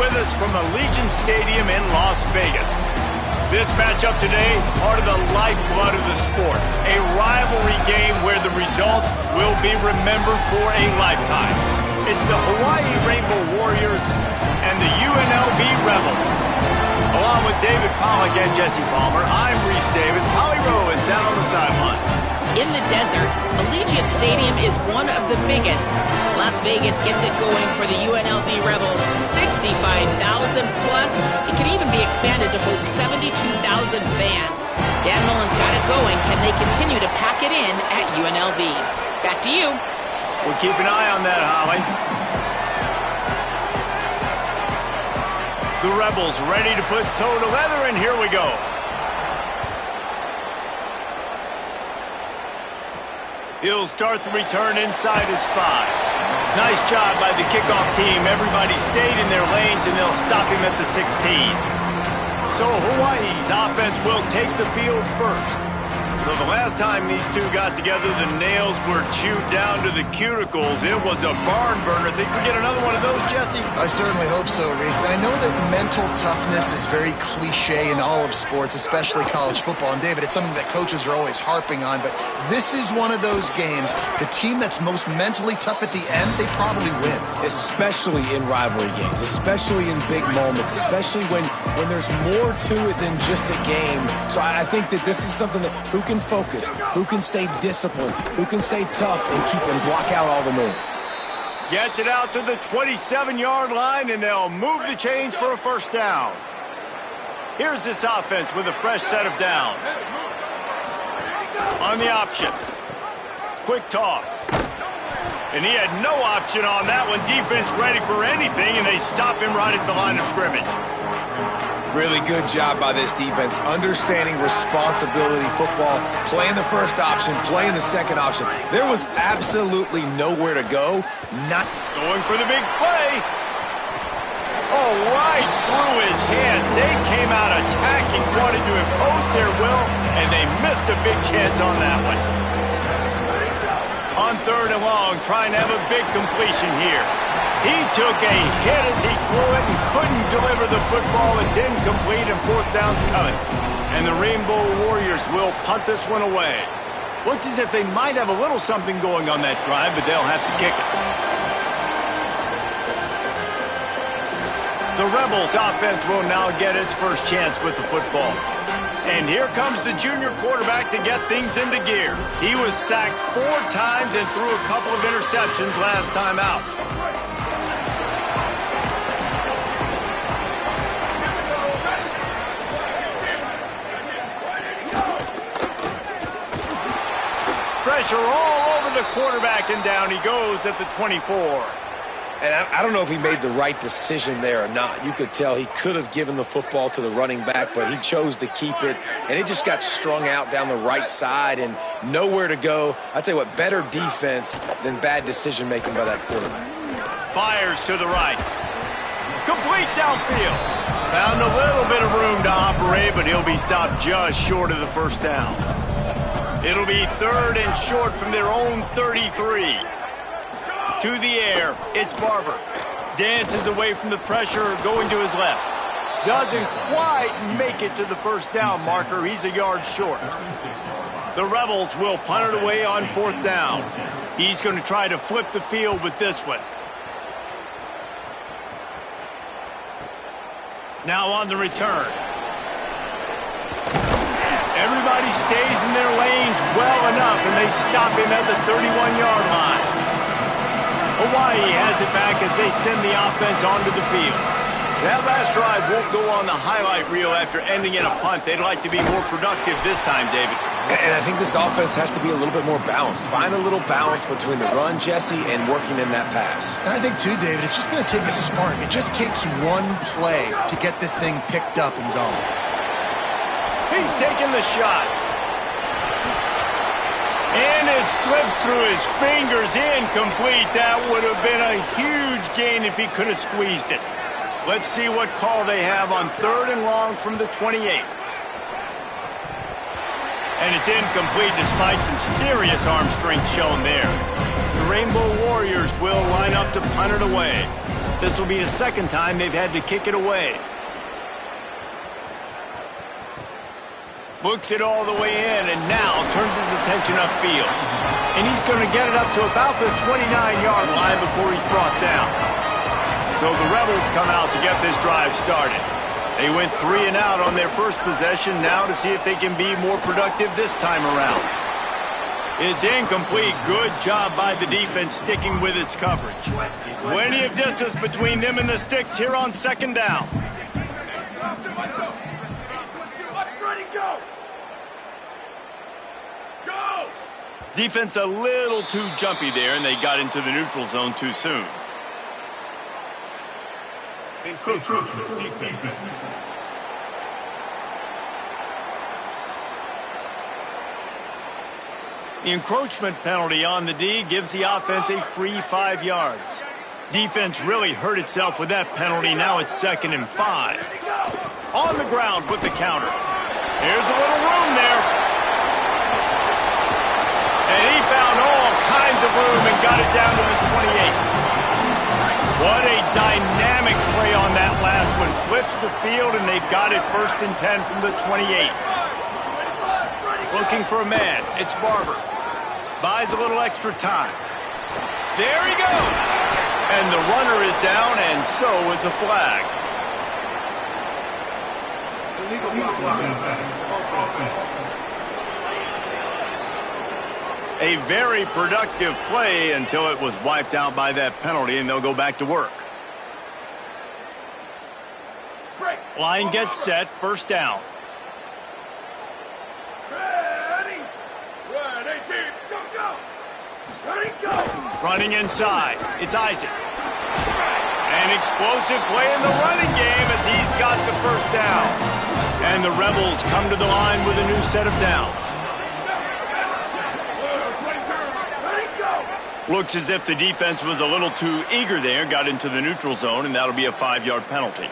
with us from Allegiant Stadium in Las Vegas. This matchup today, part of the lifeblood of the sport. A rivalry game where the results will be remembered for a lifetime. It's the Hawaii Rainbow Warriors and the UNLV Rebels. Along with David Pollack and Jesse Palmer, I'm Reese Davis. Holly Rowe is down on the sideline. In the desert, Allegiant Stadium is one of the biggest. Las Vegas gets it going for the UNLV Rebels. 65,000 plus. It can even be expanded to hold 72,000 fans. Dan Mullen's got it going. Can they continue to pack it in at UNLV? Back to you. We'll keep an eye on that, Holly. The Rebels ready to put toe to leather, and here we go. He'll start the return inside his 5. Nice job by the kickoff team. Everybody stayed in their lanes, and they'll stop him at the 16. So Hawaii's offense will take the field first. So the last time these two got together, the nails were chewed down to the cuticles. It was a barn burner. Think we get another one of those, Jesse? I certainly hope so, Reese. And I know that mental toughness is very cliche in all of sports, especially college football. And, David, it's something that coaches are always harping on. But this is one of those games. The team that's most mentally tough at the end, they probably win. Especially in rivalry games, especially in big moments, especially when there's more to it than just a game. So I think that this is something that who can focus, who can stay disciplined, who can stay tough and block out all the noise. Gets it out to the 27-yard line, and they'll move the chains for a first down. Here's this offense with a fresh set of downs. On the option. Quick toss. And he had no option on that one. Defense ready for anything, and they stop him right at the line of scrimmage. Really good job by this defense, understanding responsibility football, playing the first option, playing the second option. There was absolutely nowhere to go. Not going for the big play. Oh, right through his hands. They came out attacking, wanted to impose their will, and they missed a big chance on that one. On 3rd and long, trying to have a big completion here. He took a hit as he threw it and couldn't deliver the football. It's incomplete, and 4th down's coming. And the Rainbow Warriors will punt this one away. Looks as if they might have a little something going on that drive, but they'll have to kick it. The Rebels' offense will now get its first chance with the football. And here comes the junior quarterback to get things into gear. He was sacked 4 times and threw a couple of interceptions last time out. Pressure all over the quarterback, and down he goes at the 24. And I don't know if he made the right decision there or not. You could tell he could have given the football to the running back, but he chose to keep it, and it just got strung out down the right side and nowhere to go. I tell you what, better defense than bad decision-making by that quarterback. Fires to the right. Complete downfield. Found a little bit of room to operate, but he'll be stopped just short of the first down. It'll be 3rd and short from their own 33. To the air, it's Barber. Dances away from the pressure, going to his left. Doesn't quite make it to the first down marker. He's a yard short. The Rebels will punt it away on 4th down. He's going to try to flip the field with this one. Now on the return. Everybody stays in their lanes well enough, and they stop him at the 31-yard line. Hawaii has it back as they send the offense onto the field. That last drive won't go on the highlight reel after ending in a punt. They'd like to be more productive this time, David. And I think this offense has to be a little bit more balanced. Find a little balance between the run, Jesse, and working in that pass. And I think, too, David, it's just going to take a spark. It just takes one play to get this thing picked up and going. He's taking the shot. And it slips through his fingers, incomplete. That would have been a huge gain if he could have squeezed it. Let's see what call they have on 3rd and long from the 28. And it's incomplete despite some serious arm strength shown there. The Rainbow Warriors will line up to punt it away. This will be the second time they've had to kick it away. Looks it all the way in and now turns his attention upfield. And he's going to get it up to about the 29-yard line before he's brought down. So the Rebels come out to get this drive started. They went 3 and out on their first possession, now to see if they can be more productive this time around. It's incomplete. Good job by the defense sticking with its coverage. Plenty of distance between them and the sticks here on second down. Defense a little too jumpy there, and they got into the neutral zone too soon. Encroachment defense. The encroachment penalty on the D gives the offense a free 5 yards. Defense really hurt itself with that penalty. Now it's 2nd and 5. On the ground with the counter. Here's a little room there. And he found all kinds of room and got it down to the 28. What a dynamic play on that last one. Flips the field, and they've got it 1st and 10 from the 28. Looking for a man. It's Barber. Buys a little extra time. There he goes. And the runner is down, and so is the flag. A very productive play until it was wiped out by that penalty, and they'll go back to work. Line gets set, 1st down. Ready, team, go. Ready, go. Running inside, it's Isaac. An explosive play in the running game as he's got the 1st down. And the Rebels come to the line with a new set of downs. Looks as if the defense was a little too eager there, got into the neutral zone, and that'll be a 5-yard penalty.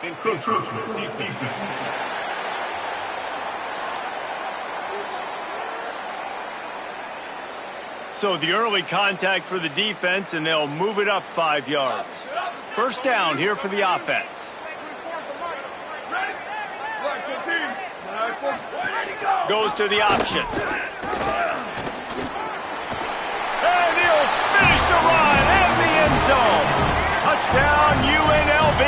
Encroachment defense. So the early contact for the defense, and they'll move it up 5 yards. 1st down here for the offense. Goes to the option. And he'll finish the run and the end zone. Touchdown, UNLV.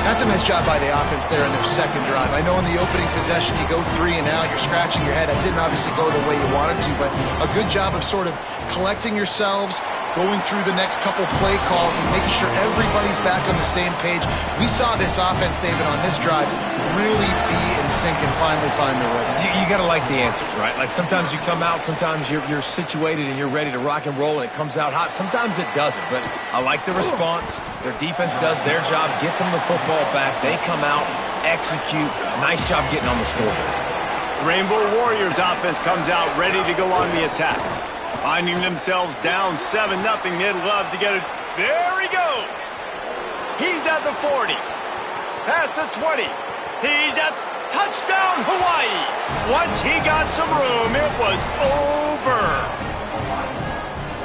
That's a nice job by the offense there in their 2nd drive. I know in the opening possession you go 3 and out, you're scratching your head. It didn't obviously go the way you wanted to, but a good job of sort of collecting yourselves, going through the next couple play calls and making sure everybody's back on the same page. We saw this offense, David, on this drive really be in sync and finally find the rhythm. You got to like the answers, right? Like sometimes you come out, sometimes you're situated and you're ready to rock and roll and it comes out hot. Sometimes it doesn't, but I like the response. Their defense does their job, gets them the football back. They come out, execute. Nice job getting on the scoreboard. Rainbow Warriors offense comes out ready to go on the attack. Finding themselves down 7-0, they'd love to get it. There he goes. He's at the 40. Past the 20. He's at touchdown Hawaii. Once he got some room, it was over.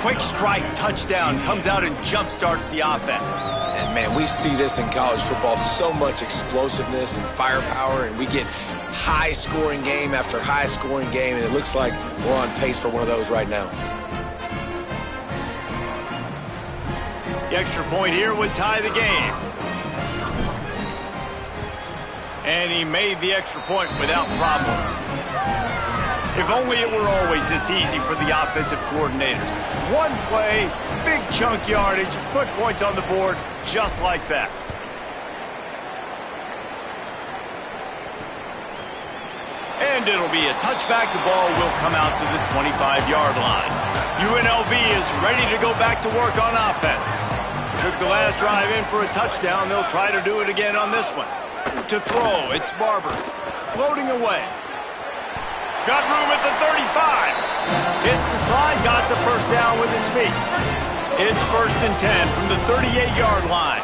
Quick strike touchdown comes out and jump starts the offense. And man, we see this in college football, so much explosiveness and firepower, and we get high-scoring game after high-scoring game, and it looks like we're on pace for one of those right now. The extra point here would tie the game. And he made the extra point without problem. If only it were always this easy for the offensive coordinators. One play, big chunk yardage, put points on the board just like that. And it'll be a touchback. The ball will come out to the 25-yard line. UNLV is ready to go back to work on offense. Took the last drive in for a touchdown. They'll try to do it again on this one. To throw, it's Barber. Floating away. Got room at the 35. Hits the slide, got the 1st down with his feet. It's 1st and 10 from the 38-yard line.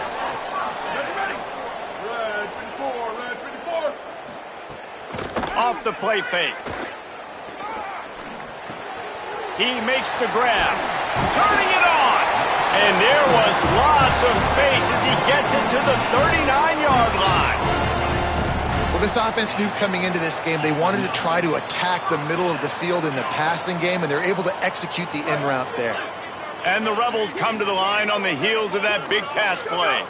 Off the play fake. He makes the grab. Turning it on. And there was lots of space as he gets it to the 39-yard line. Well, this offense knew coming into this game they wanted to try to attack the middle of the field in the passing game, and they're able to execute the in route there. And the Rebels come to the line on the heels of that big pass play.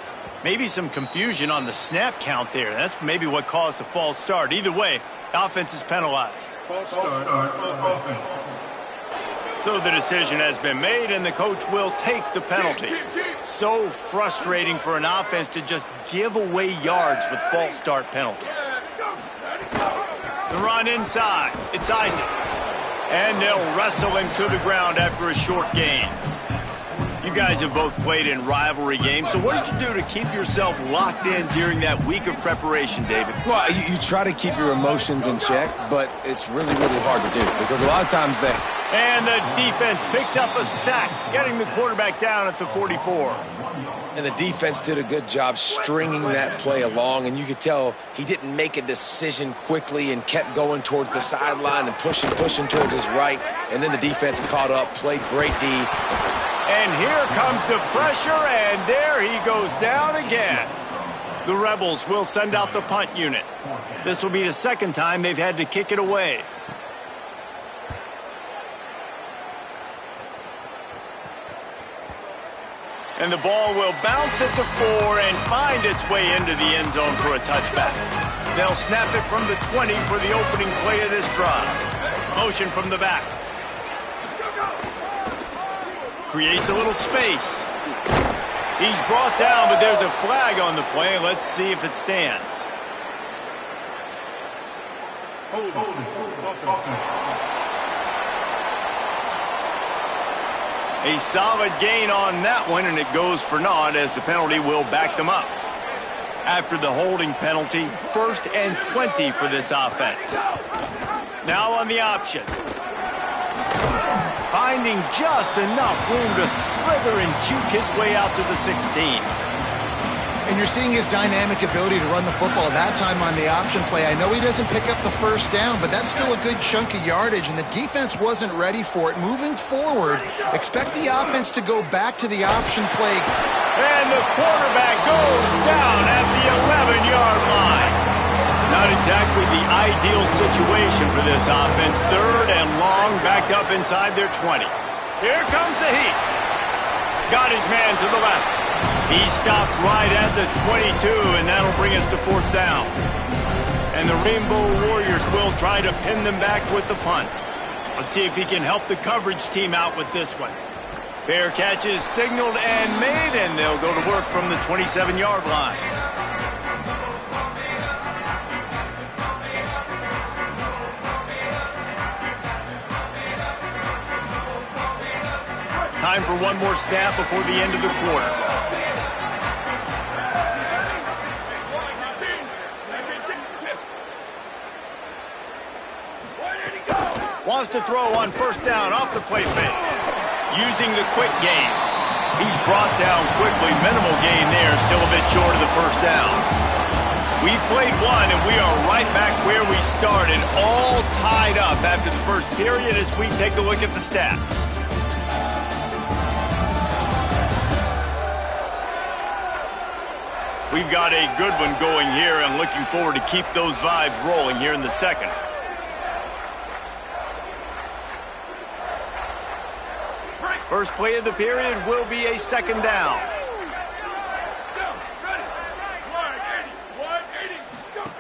Maybe some confusion on the snap count there. That's maybe what caused the false start. Either way, the offense is penalized. False start offense. So the decision has been made, and the coach will take the penalty. So frustrating for an offense to just give away yards with false start penalties. The run inside. It's Isaac. And they'll wrestle him to the ground after a short gain. You guys have both played in rivalry games, so what did you do to keep yourself locked in during that week of preparation, David? Well, you try to keep your emotions in check, but it's really, really hard to do because a lot of times they... And the defense picks up a sack, getting the quarterback down at the 44. And the defense did a good job stringing that play along, and you could tell he didn't make a decision quickly and kept going towards the sideline and pushing towards his right, and then the defense caught up, played great D. And here comes the pressure, and there he goes down again. The Rebels will send out the punt unit. This will be the second time they've had to kick it away. And the ball will bounce at the 4 and find its way into the end zone for a touchback. They'll snap it from the 20 for the opening play of this drive. Motion from the back. Creates a little space. He's brought down, but there's a flag on the play. Let's see if it stands. A solid gain on that one, and it goes for naught as the penalty will back them up. After the holding penalty, 1st and 20 for this offense. Now on the option. Finding just enough room to slither and juke his way out to the 16. And you're seeing his dynamic ability to run the football that time on the option play. I know he doesn't pick up the first down, but that's still a good chunk of yardage, and the defense wasn't ready for it. Moving forward, expect the offense to go back to the option play. And the quarterback goes down at the 11-yard line. Not exactly the ideal situation for this offense. 3rd and long, backed up inside their 20. Here comes the heat. Got his man to the left. He stopped right at the 22, and that'll bring us to 4th down. And the Rainbow Warriors will try to pin them back with the punt. Let's see if he can help the coverage team out with this one. Fair catch is signaled and made, and they'll go to work from the 27-yard line. Time for one more snap before the end of the quarter. Wants to throw on 1st down off the play fake. Using the quick game. He's brought down quickly. Minimal gain there. Still a bit short of the 1st down. We've played one, and we are right back where we started. All tied up after the first period as we take a look at the stats. We've got a good one going here, and looking forward to keep those vibes rolling here in the second. First play of the period will be a 2nd down.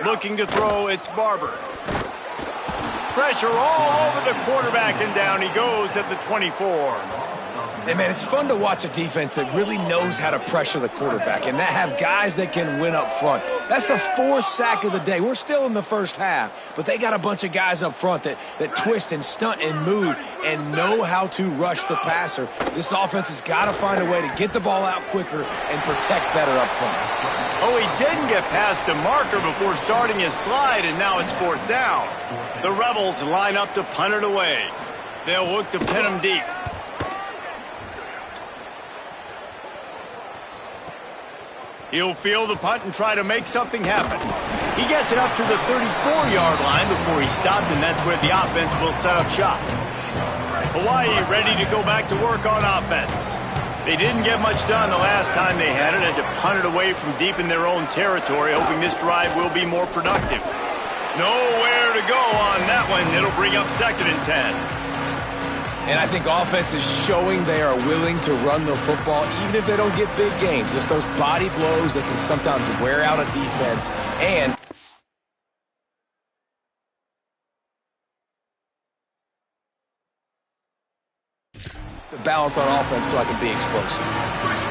Looking to throw, it's Barber. Pressure all over the quarterback, and down he goes at the 24. Hey, man, it's fun to watch a defense that really knows how to pressure the quarterback and that have guys that can win up front. That's the 4th sack of the day. We're still in the first half, but they got a bunch of guys up front that twist and stunt and move and know how to rush the passer. This offense has got to find a way to get the ball out quicker and protect better up front. Oh, he didn't get past a marker before starting his slide, and now it's 4th down. The Rebels line up to punt it away. They'll look to pin him deep. He'll field the punt and try to make something happen. He gets it up to the 34-yard line before he stopped, and that's where the offense will set up shop. Hawaii ready to go back to work on offense. They didn't get much done the last time they had it, had to punt it away from deep in their own territory, hoping this drive will be more productive. Nowhere to go on that one. It'll bring up 2nd and 10. And I think offense is showing they are willing to run the football, even if they don't get big gains. Just those body blows that can sometimes wear out a defense. And the balance on offense so I can be explosive.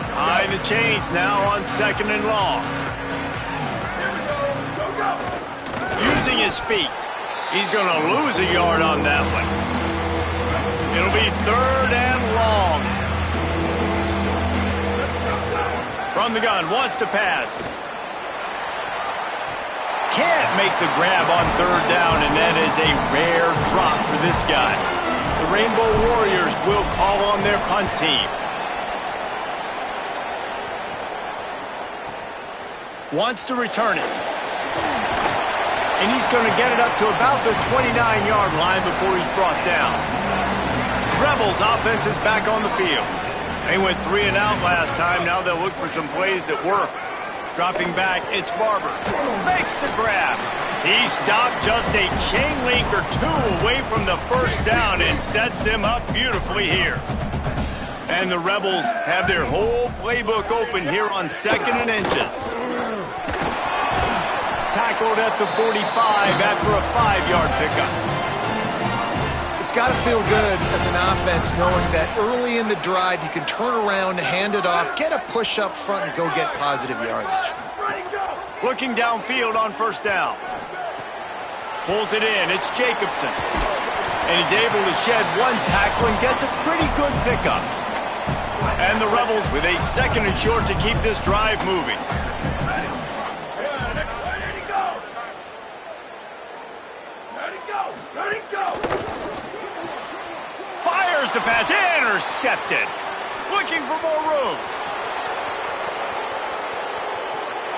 Behind the chains now on 2nd and long. Using his feet. He's going to lose a yard on that one. It'll be 3rd and long. From the gun, wants to pass. Can't make the grab on 3rd down, and that is a rare drop for this guy. The Rainbow Warriors will call on their punt team. Wants to return it. And he's going to get it up to about the 29-yard line before he's brought down. Rebels offense is back on the field. They went 3 and out last time. Now they'll look for some plays that work. Dropping back, it's Barber. Makes the grab. He stopped just a chain link or 2 away from the 1st down and sets them up beautifully here. And the Rebels have their whole playbook open here on 2nd and inches. Tackled at the 45 after a 5-yard pickup. It's got to feel good as an offense knowing that early in the drive you can turn around, hand it off, get a push up front, and go get positive yardage. Looking downfield on 1st down. Pulls it in. It's Jacobson. And he's able to shed 1 tackle and gets a pretty good pickup. And the Rebels with a 2nd and short to keep this drive moving. Fires the pass. Intercepted. Looking for more room.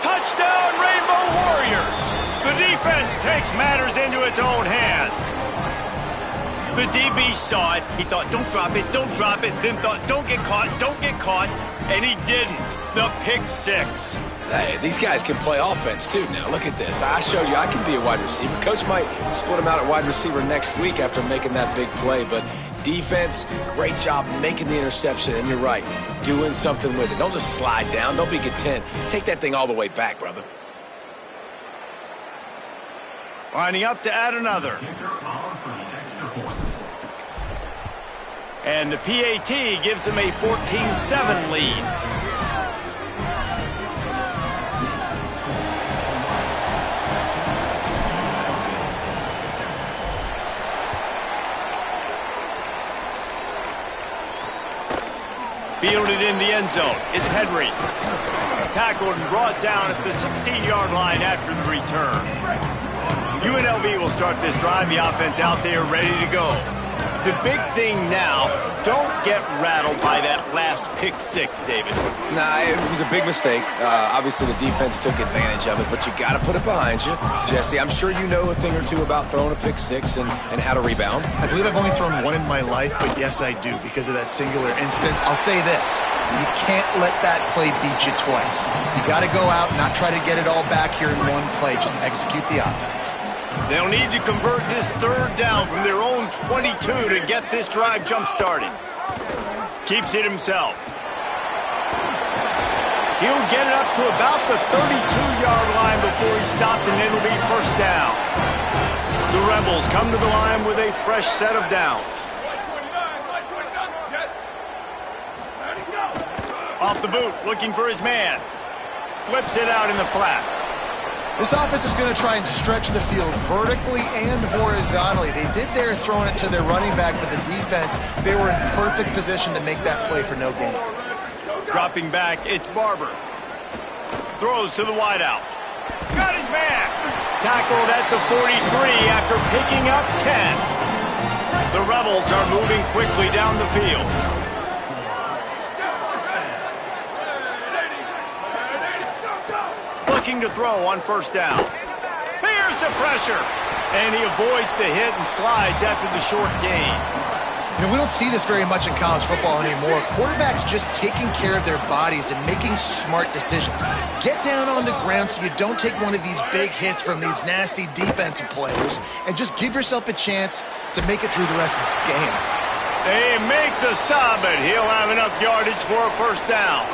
Touchdown, Rainbow Warriors. The defense takes matters into its own hands. The DB saw it. He thought, don't drop it, then thought, don't get caught, and he didn't. The pick 6. Hey, these guys can play offense, too, now. Look at this. I showed you I can be a wide receiver. Coach might split him out at wide receiver next week after making that big play, but defense, great job making the interception, and you're right, doing something with it. Don't just slide down. Don't be content. Take that thing all the way back, brother. Lining up to add another. And the PAT gives them a 14-7 lead. Fielded in the end zone. It's Henry. Tackled and brought down at the 16-yard line after the return. UNLV will start this drive. The offense out there ready to go. The big thing now, don't get rattled by that last pick 6, David. Nah, it was a big mistake. Obviously, the defense took advantage of it, but you got to put it behind you. Jesse, I'm sure you know a thing or two about throwing a pick 6 and how to rebound. I believe I've only thrown 1 in my life, but yes, I do because of that singular instance. I'll say this. You can't let that play beat you twice. You got to go out, not try to get it all back here in one play. Just execute the offense. They'll need to convert this 3rd down from their own 22 to get this drive jump-started. Keeps it himself. He'll get it up to about the 32-yard line before he stopped, and it'll be 1st down. The Rebels come to the line with a fresh set of downs. Off the boot, looking for his man. Flips it out in the flat. This offense is going to try and stretch the field vertically and horizontally. They did there throwing it to their running back, but the defense, they were in perfect position to make that play for no gain. Dropping back, it's Barber. Throws to the wideout. Got his man. Tackled at the 43 after picking up 10. The Rebels are moving quickly down the field. Looking to throw on 1st down. Here's the pressure. And he avoids the hit and slides after the short gain. You know, we don't see this very much in college football anymore. Quarterbacks just taking care of their bodies and making smart decisions. Get down on the ground so you don't take one of these big hits from these nasty defensive players and just give yourself a chance to make it through the rest of this game. They make the stop, but he'll have enough yardage for a first down.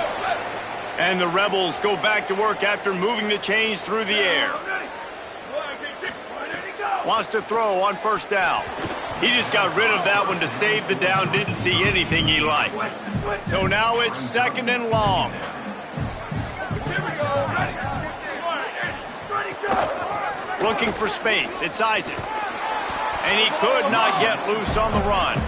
And the Rebels go back to work after moving the chains through the air. Wants to throw on first down. He just got rid of that one to save the down. Didn't see anything he liked. So now it's 2nd and long. Looking for space. It's Isaac. And he could not get loose on the run.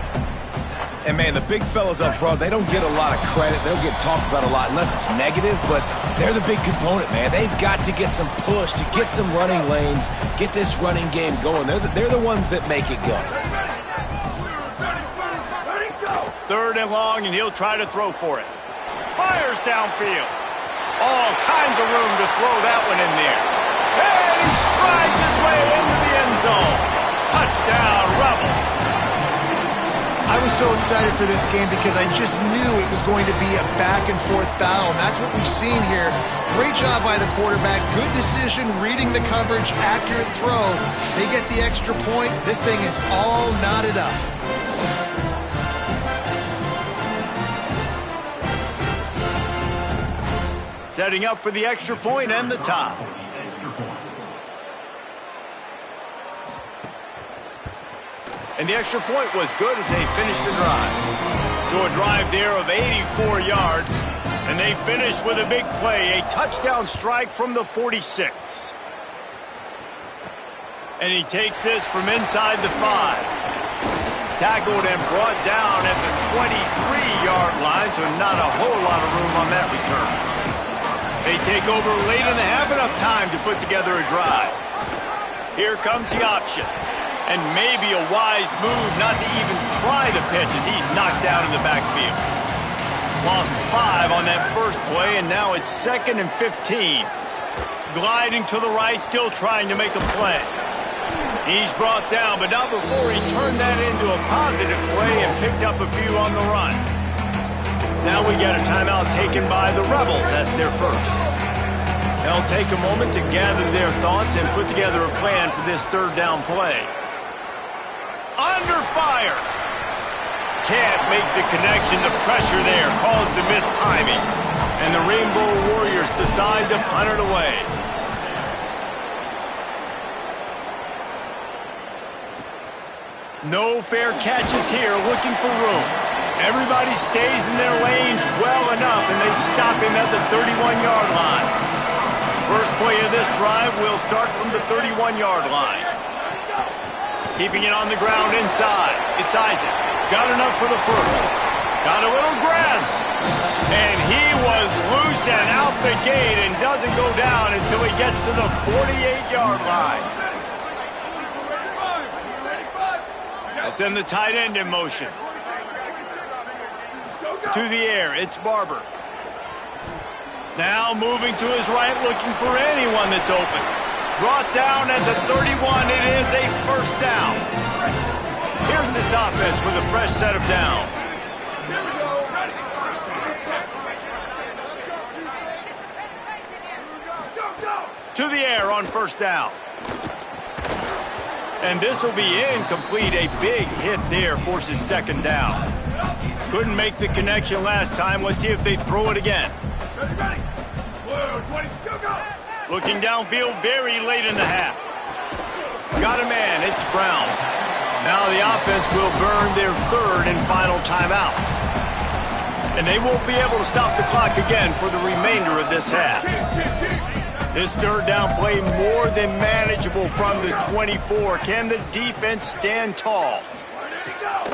And, man, the big fellas up front, they don't get a lot of credit. They'll get talked about a lot unless it's negative, but they're the big component, man. They've got to get some push, to get some running lanes, get this running game going. They're the ones that make it go. 3rd and long, and he'll try to throw for it. Fires downfield. All kinds of room to throw that one in there. And he strides his way into the end zone. Touchdown, Rebels. I was so excited for this game because I just knew it was going to be a back-and-forth battle, and that's what we've seen here. Great job by the quarterback. Good decision, reading the coverage, accurate throw. They get the extra point. This thing is all knotted up. Setting up for the extra point and the tie. And the extra point was good as they finished the drive. So a drive there of 84 yards. And they finished with a big play, a touchdown strike from the 46. And he takes this from inside the 5. Tackled and brought down at the 23-yard line, so not a whole lot of room on that return. They take over late in the half, enough time to put together a drive. Here comes the option. And maybe a wise move not to even try the pitch as he's knocked down in the backfield. Lost 5 on that first play, and now it's 2nd and 15. Gliding to the right, still trying to make a play. He's brought down, but not before he turned that into a positive play and picked up a few on the run. Now we got a timeout taken by the Rebels. That's their first. They'll take a moment to gather their thoughts and put together a plan for this 3rd down play. Under fire. Can't make the connection. The pressure there caused the missed timing. And the Rainbow Warriors decide to punt it away. No fair catches here, looking for room. Everybody stays in their lanes well enough, and they stop him at the 31-yard line. First play of this drive will start from the 31-yard line. Keeping it on the ground inside. It's Isaac. Got enough for the first. Got a little grass. And he was loose and out the gate and doesn't go down until he gets to the 48-yard line. They'll send the tight end in motion. To the air, it's Barber. Now moving to his right, looking for anyone that's open. Brought down at the 31, it is a first down. Here's this offense with a fresh set of downs. To the air on first down. And this will be incomplete. A big hit there forces 2nd down. Couldn't make the connection last time. Let's see if they throw it again. Looking downfield very late in the half. Got a man, it's Brown. Now the offense will burn their 3rd and final timeout. And they won't be able to stop the clock again for the remainder of this half. This 3rd down play more than manageable from the 24. Can the defense stand tall?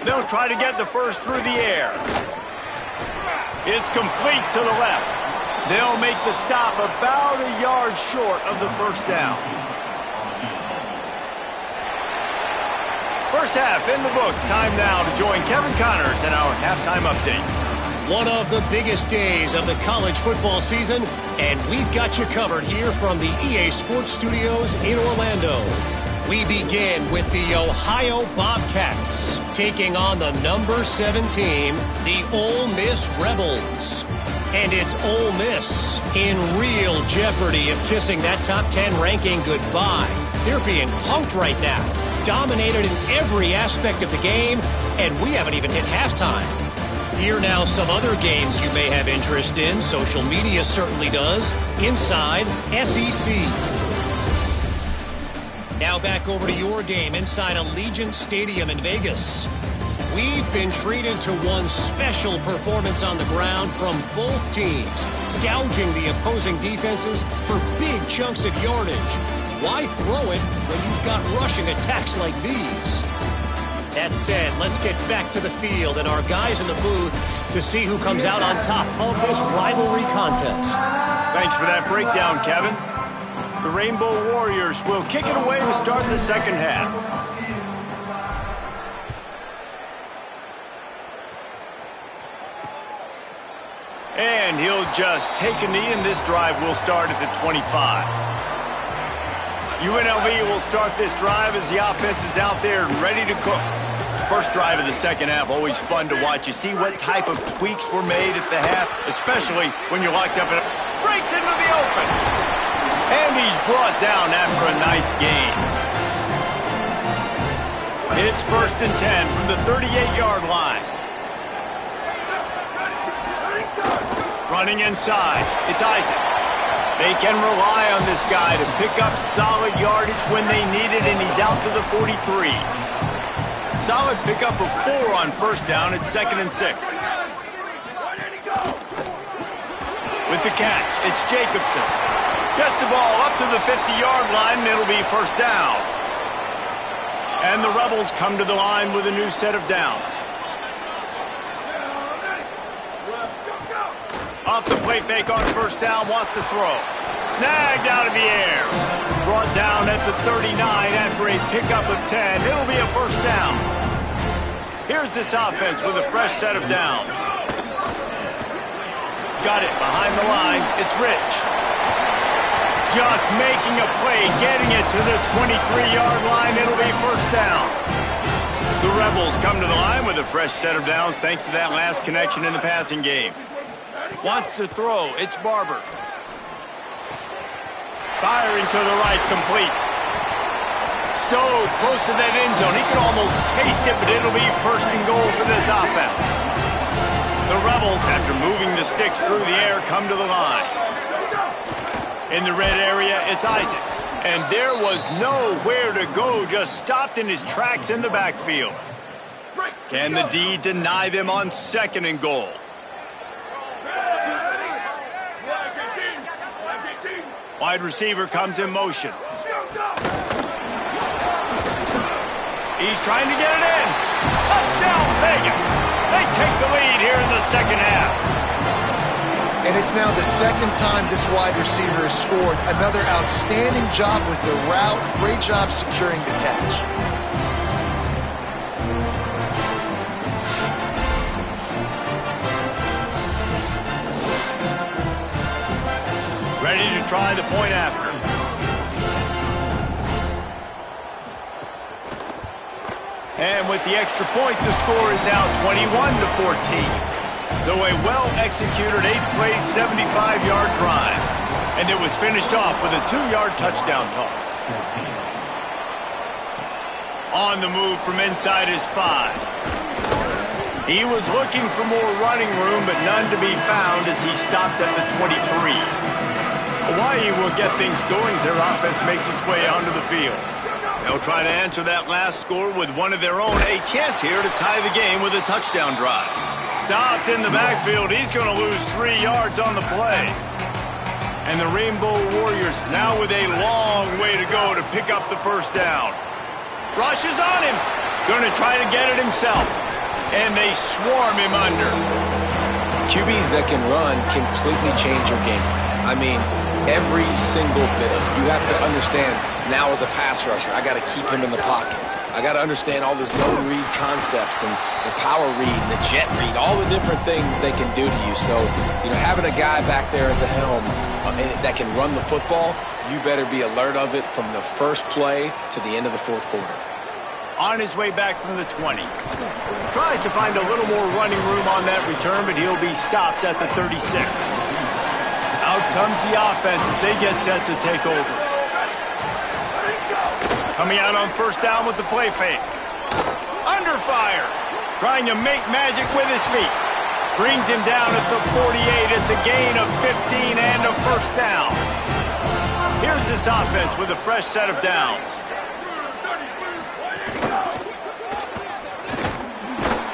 They'll try to get the first through the air. It's complete to the left. They'll make the stop about a yard short of the first down. First half in the books. Time now to join Kevin Connors in our halftime update. One of the biggest days of the college football season, and we've got you covered here from the EA Sports Studios in Orlando. We begin with the Ohio Bobcats. taking on the number 7 team, the Ole Miss Rebels. And it's Ole Miss in real jeopardy of kissing that top 10 ranking goodbye. They're being punked right now, dominated in every aspect of the game, and we haven't even hit halftime. Here now some other games you may have interest in. Social media certainly does. Inside SEC. Now back over to your game inside Allegiant Stadium in Vegas. We've been treated to one special performance on the ground from both teams, gouging the opposing defenses for big chunks of yardage. Why throw it when you've got rushing attacks like these? That said, let's get back to the field and our guys in the booth to see who comes out on top of this rivalry contest. Thanks for that breakdown, Kevin. The Rainbow Warriors will kick it away to start the second half. And he'll just take a knee, and this drive will start at the 25. UNLV will start this drive as the offense is out there and ready to cook. First drive of the second half, always fun to watch. You see what type of tweaks were made at the half, especially when you're locked up in it. Breaks into the open. And he's brought down after a nice gain. It's 1st and 10 from the 38-yard line. Running inside, it's Isaac. They can rely on this guy to pick up solid yardage when they need it, and he's out to the 43. Solid pickup of 4 on first down. It's 2nd and 6. With the catch, it's Jacobson. Gets the ball up to the 50-yard line, and it'll be first down. And the Rebels come to the line with a new set of downs. Off the play fake on first down, wants to throw. Snagged out of the air. Brought down at the 39 after a pickup of 10. It'll be a first down. Here's this offense with a fresh set of downs. Got it behind the line. It's Rich. Just making a play, getting it to the 23-yard line. It'll be first down. The Rebels come to the line with a fresh set of downs thanks to that last connection in the passing game. Wants to throw. It's Barber. Firing to the right, complete. So close to that end zone. He can almost taste it, but it'll be 1st and goal for this offense. The Rebels, after moving the sticks through the air, come to the line. In the red area, it's Isaac. And there was nowhere to go, just stopped in his tracks in the backfield. Can the D deny them on 2nd and goal? Wide receiver comes in motion. He's trying to get it in. Touchdown, Vegas. They take the lead here in the second half. And it's now the second time this wide receiver has scored. Another outstanding job with the route. Great job securing the catch. Ready to try the point after. And with the extra point, the score is now 21-14. So a well-executed 8-play, 75-yard drive. And it was finished off with a 2-yard touchdown toss. On the move from inside his 5. He was looking for more running room, but none to be found as he stopped at the 23. Hawaii will get things going as their offense makes its way onto the field. They'll try to answer that last score with one of their own. A chance here to tie the game with a touchdown drive. Stopped in the backfield. He's going to lose 3 yards on the play. And the Rainbow Warriors now with a long way to go to pick up the first down. Rush is on him. Going to try to get it himself. And they swarm him under. QBs that can run completely change your game plan. I mean, every single bit of it. You have to understand, now as a pass rusher, I got to keep him in the pocket. I got to understand all the zone read concepts and the power read and the jet read, all the different things they can do to you. So, having a guy back there at the helm that can run the football, you better be alert of it from the first play to the end of the fourth quarter. On his way back from the 20. Tries to find a little more running room on that return, but he'll be stopped at the 36. Out comes the offense as they get set to take over. Coming out on first down with the play fake. Under fire. Trying to make magic with his feet. Brings him down at the 48. It's a gain of 15 and a first down. Here's this offense with a fresh set of downs.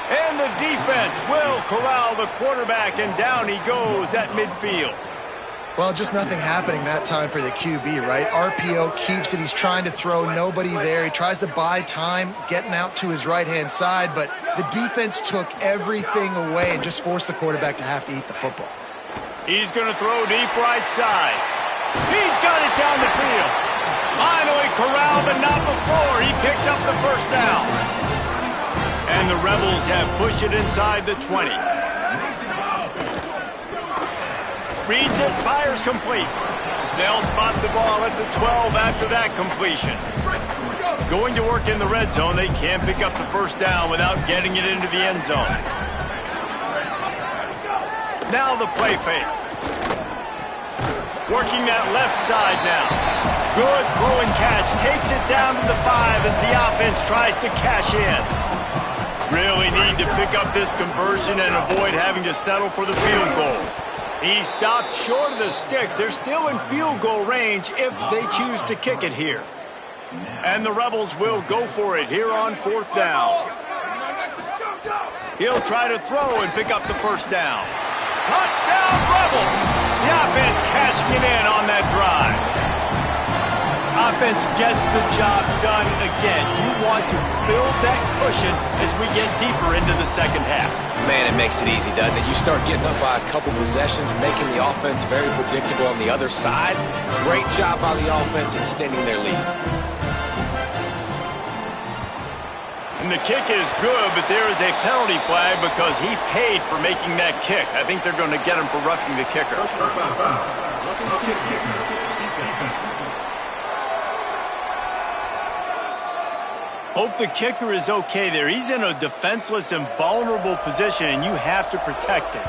And the defense will corral the quarterback, and down he goes at midfield. Well, just nothing happening that time for the QB, right? RPO keeps it. He's trying to throw, nobody there. He tries to buy time, getting out to his right-hand side, but the defense took everything away and just forced the quarterback to have to eat the football. He's going to throw deep right side. He's got it down the field. Finally corralled, but not before. He picks up the first down. And the Rebels have pushed it inside the 20. Reads it, fires complete. They'll spot the ball at the 12 after that completion. Going to work in the red zone, they can't pick up the first down without getting it into the end zone. Now the play fake. Working that left side now. Good throw and catch. Takes it down to the 5 as the offense tries to cash in. Really need to pick up this conversion and avoid having to settle for the field goal. He stopped short of the sticks. They're still in field goal range if they choose to kick it here. And the Rebels will go for it here on fourth down. He'll try to throw and pick up the first down. Touchdown, Rebels! The offense cashing it in on that drive. Offense gets the job done again. You want to build that cushion as we get deeper into the second half. Man, it makes it easy, doesn't it? You start getting up by a couple possessions, making the offense very predictable on the other side. Great job by the offense extending their lead. And the kick is good, but there is a penalty flag because he paid for making that kick. I think they're going to get him for roughing the kicker. Hope the kicker is okay there. He's in a defenseless and vulnerable position, and you have to protect it.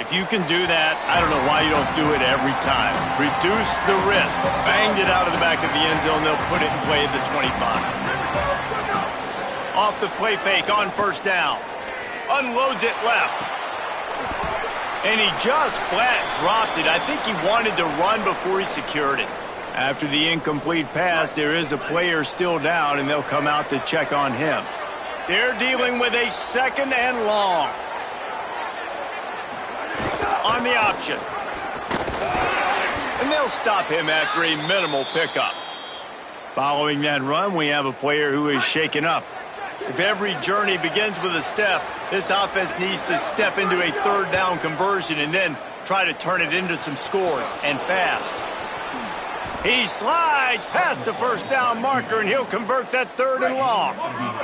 If you can do that, I don't know why you don't do it every time. Reduce the risk. Banged it out of the back of the end zone. They'll put it in play at the 25. Off the play fake on first down. Unloads it left. And he just flat dropped it. I think he wanted to run before he secured it. After the incomplete pass, there is a player still down, and they'll come out to check on him. They're dealing with a second and long. On the option. And they'll stop him after a minimal pickup. Following that run, we have a player who is shaken up. If every journey begins with a step, this offense needs to step into a third down conversion and then try to turn it into some scores, and fast. He slides past the first down marker, and he'll convert that third and long.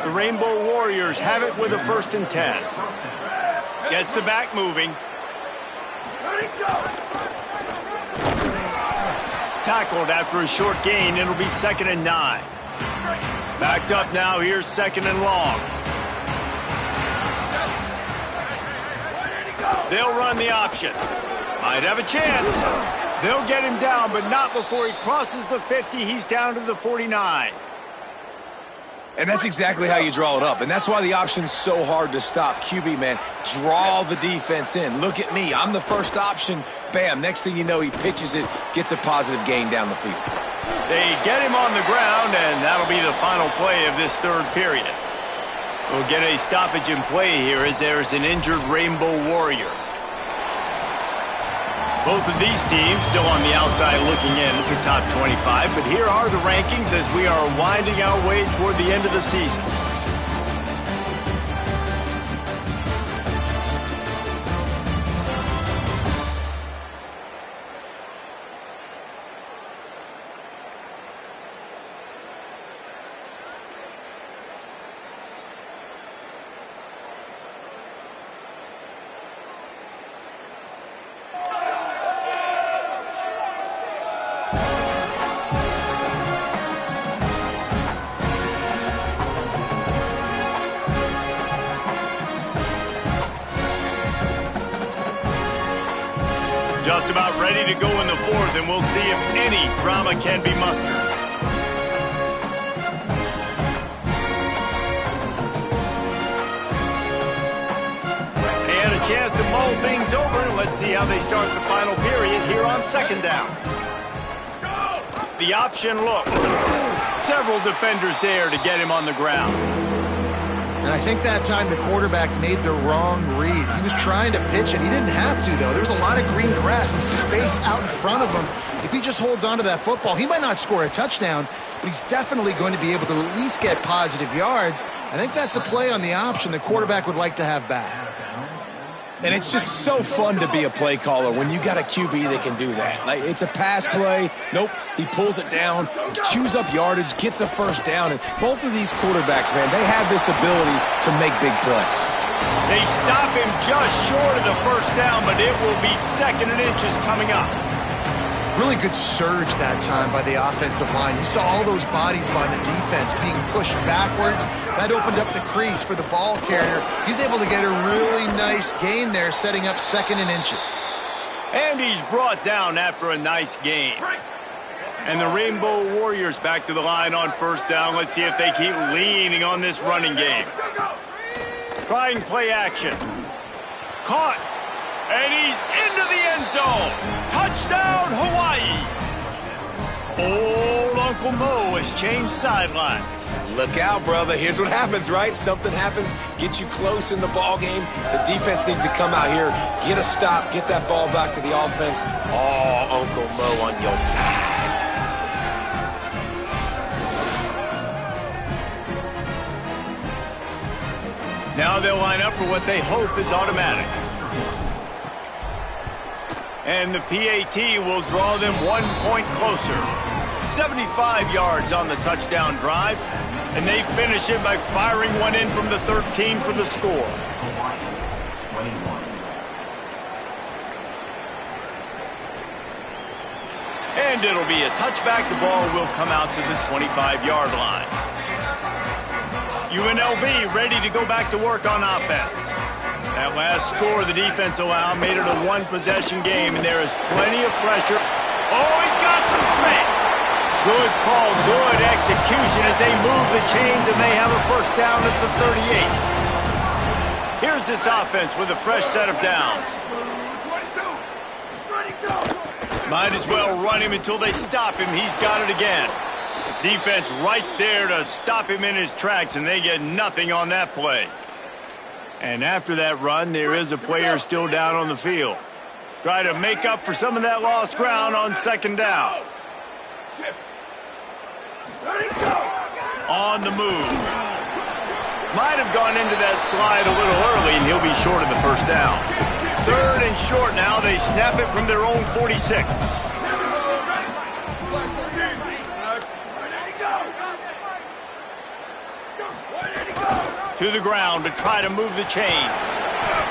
The Rainbow Warriors have it with a 1st and 10. Gets the back moving. Tackled after a short gain. It'll be 2nd and 9. Backed up now. Here's 2nd and long. They'll run the option. Might have a chance. They'll get him down, but not before he crosses the 50. He's down to the 49. And that's exactly how you draw it up. And that's why the option's so hard to stop. QB, man, draw the defense in. Look at me. I'm the first option. Bam. Next thing you know, he pitches it, gets a positive gain down the field. They get him on the ground, and that'll be the final play of this third period. We'll get a stoppage in play here as there's an injured Rainbow Warrior. Both of these teams still on the outside looking in at the top 25, but here are the rankings as we are winding our way toward the end of the season. Just about ready to go in the fourth, and we'll see if any drama can be mustered. They had a chance to mull things over. Let's see how they start the final period here on second down. The option look. Several defenders there to get him on the ground. And I think that time the quarterback made the wrong read. He was trying to pitch it. He didn't have to, though. There was a lot of green grass and space out in front of him. If he just holds on to that football, he might not score a touchdown, but he's definitely going to be able to at least get positive yards. I think that's a play on the option the quarterback would like to have back. And it's just so fun to be a play caller when you got a QB that can do that. Like, it's a pass play. Nope, he pulls it down, chews up yardage, gets a first down. And both of these quarterbacks, man, they have this ability to make big plays. They stop him just short of the first down, but it will be 2nd and inches coming up. Really good surge that time by the offensive line. You saw all those bodies by the defense being pushed backwards. That opened up the crease for the ball carrier. He's able to get a really nice gain there, setting up 2nd and inches. And he's brought down after a nice gain. And the Rainbow Warriors back to the line on first down. Let's see if they keep leaning on this running game. Trying play action. Caught. And he's into the end zone. Touchdown, Hawaii. Old Uncle Mo has changed sidelines. Look out, brother. Here's what happens, right? Something happens, get you close in the ball game. The defense needs to come out here, get a stop, get that ball back to the offense. Oh, Uncle Mo on your side. Now they'll line up for what they hope is automatic. And the PAT will draw them 1 point closer. 75 yards on the touchdown drive. And they finish it by firing one in from the 13 for the score. And it'll be a touchback. The ball will come out to the 25-yard line. UNLV ready to go back to work on offense. That last score the defense allowed made it a one-possession game, and there is plenty of pressure. Oh, he's got some space. Good call, good execution as they move the chains, and they have a first down at the 38. Here's this offense with a fresh set of downs. Might as well run him until they stop him. He's got it again. Defense right there to stop him in his tracks, and they get nothing on that play. And after that run, there is a player still down on the field. Try to make up for some of that lost ground on second down. On the move. Might have gone into that slide a little early, and he'll be short of the first down. 3rd and short now. They snap it from their own 46. To the ground to try to move the chains.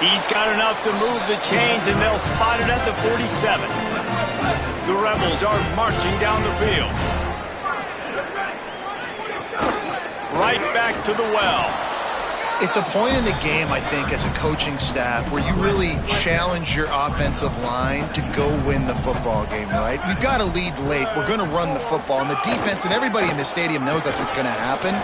He's got enough to move the chains, and they'll spot it at the 47. The Rebels are marching down the field. Right back to the well. It's a point in the game, I think, as a coaching staff where you really challenge your offensive line to go win the football game, right? We've got to lead late. We're going to run the football, and the defense and everybody in the stadium knows that's what's going to happen.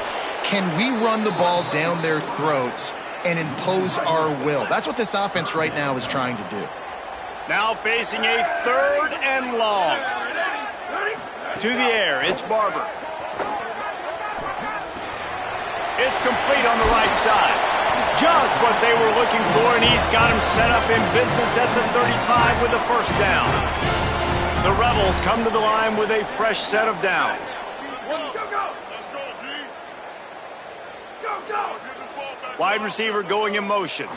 Can we run the ball down their throats and impose our will? That's what this offense right now is trying to do. Now facing a 3rd and long. To the air, it's Barber. It's complete on the right side. Just what they were looking for, and he's got him set up in business at the 35 with the first down. The Rebels come to the line with a fresh set of downs. Wide receiver going in motion.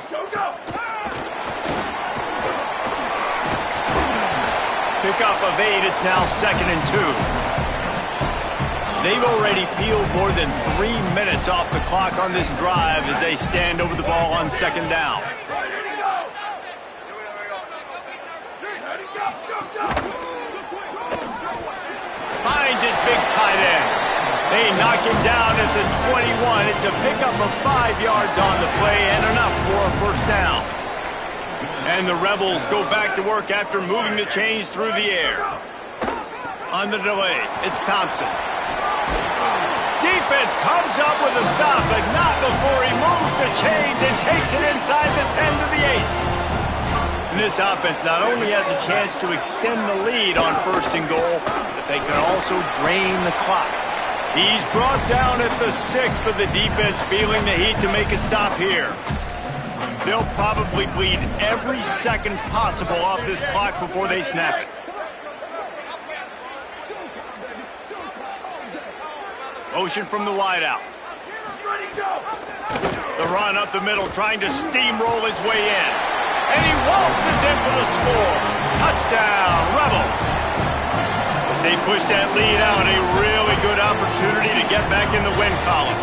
Pickup of 8. It's now 2nd and 2. They've already peeled more than 3 minutes off the clock on this drive as they stand over the ball on second down. Finds his big tight end. They knock him down at the 21. It's a pickup of 5 yards on the play and enough for a first down. And the Rebels go back to work after moving the chains through the air. On the delay, it's Thompson. Defense comes up with a stop, but not before he moves the chains and takes it inside the 10 to the 8. And this offense not only has a chance to extend the lead on 1st and goal, but they can also drain the clock. He's brought down at the 6, but the defense feeling the heat to make a stop here. They'll probably bleed every second possible off this clock before they snap it. Motion from the wideout. The run up the middle, trying to steamroll his way in. And he waltzes in for the score. Touchdown, Rebels. As they push that lead out, a really good opportunity to get back in the win column.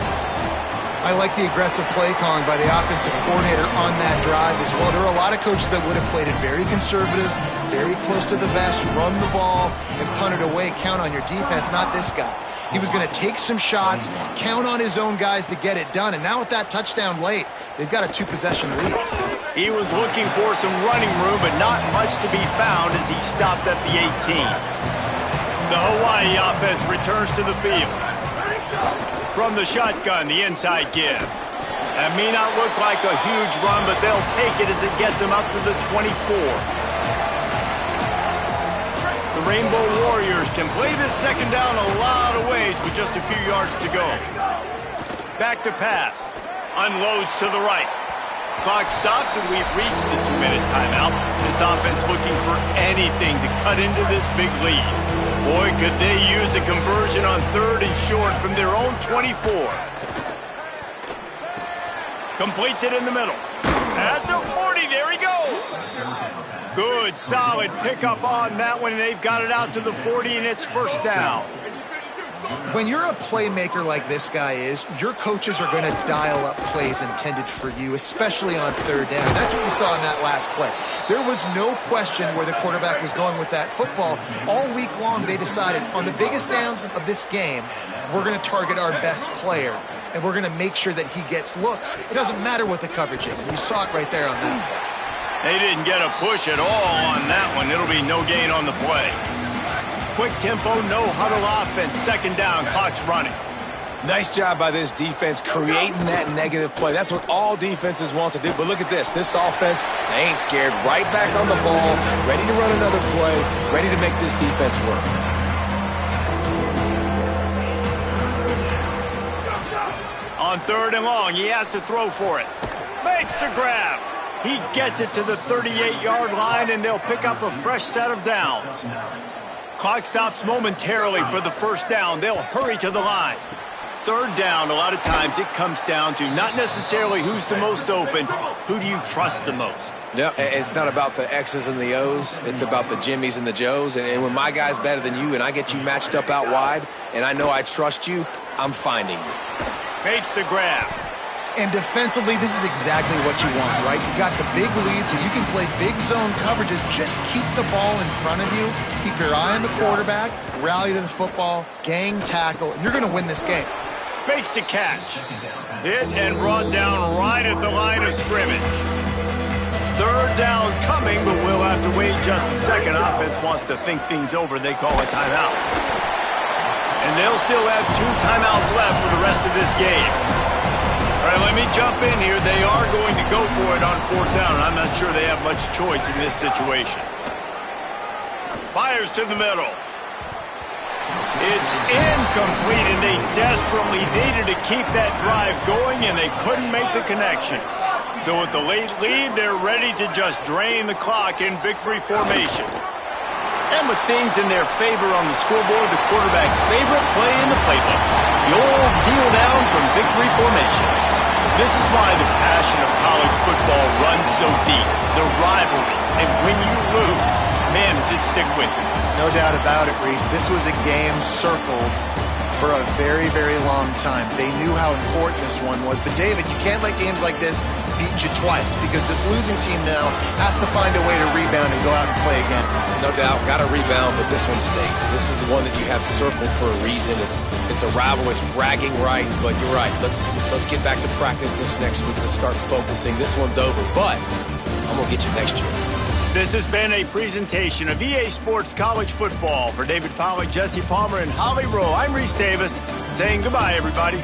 I like the aggressive play calling by the offensive coordinator on that drive as well. There are a lot of coaches that would have played it very conservative, very close to the vest, run the ball, and punt it away. Count on your defense, not this guy. He was going to take some shots, count on his own guys to get it done. And now with that touchdown late, they've got a 2-possession lead. He was looking for some running room, but not much to be found as he stopped at the 18. The Hawaii offense returns to the field. From the shotgun, the inside give. That may not look like a huge run, but they'll take it as it gets them up to the 24. The Rainbow Warriors can play this second down a lot of ways with just a few yards to go. Back to pass. Unloads to the right. Clock stops and we've reached the 2-minute timeout. This offense looking for anything to cut into this big lead. Boy, could they use a conversion on 3rd and short from their own 24. Completes it in the middle. At the 40, there he goes. Good, solid pickup on that one, and they've got it out to the 40, and it's 1st down. When you're a playmaker like this guy is, your coaches are going to dial up plays intended for you, especially on 3rd down. That's what you saw in that last play. There was no question where the quarterback was going with that football. All week long, they decided on the biggest downs of this game, we're going to target our best player, and we're going to make sure that he gets looks. It doesn't matter what the coverage is, and you saw it right there on that play. They didn't get a push at all on that one. It'll be no gain on the play. Quick tempo, no huddle offense. 2nd down, clock's running. Nice job by this defense creating that negative play. That's what all defenses want to do. But look at this. This offense, they ain't scared. Right back on the ball, ready to run another play, ready to make this defense work. On 3rd and long, he has to throw for it. Makes the grab. He gets it to the 38-yard line, and they'll pick up a fresh set of downs. Clock stops momentarily for the 1st down. They'll hurry to the line. 3rd down, a lot of times it comes down to not necessarily who's the most open, who do you trust the most? Yeah, it's not about the X's and the O's. It's about the Jimmys and the Joes. And when my guy's better than you and I get you matched up out wide and I know I trust you, I'm finding you. Makes the grab. And defensively, this is exactly what you want, right? You got the big lead, so you can play big zone coverages. Just keep the ball in front of you. Keep your eye on the quarterback, rally to the football, gang tackle, and you're going to win this game. Makes the catch. Hit and brought down right at the line of scrimmage. 3rd down coming, but we'll have to wait just a second. Offense wants to think things over. They call a timeout. And they'll still have 2 timeouts left for the rest of this game. All right, let me jump in here. They are going to go for it on 4th down. I'm not sure they have much choice in this situation. Fires to the middle. It's incomplete, and they desperately needed to keep that drive going, and they couldn't make the connection. So with the late lead, they're ready to just drain the clock in victory formation. And with things in their favor on the scoreboard, the quarterback's favorite play in the playbook, the old kneel down from victory formation. This is why the passion of college football runs so deep. The rivalries, and when you lose, man, does it stick with you. No doubt about it, Reese. This was a game circled for a very, very long time. They knew how important this one was. But, David, you can't let games like this beat you twice because this losing team now has to find a way to rebound and go out and play again. No doubt, got to rebound, but this one stinks. This is the one that you have circled for a reason. It's a rival, it's bragging rights, but you're right. Let's get back to practice this next week. Let's start focusing. This one's over, but I'm going to get you next year. This has been a presentation of EA Sports College Football. For David Pollack, Jesse Palmer, and Holly Rowe, I'm Reese Davis saying goodbye, everybody.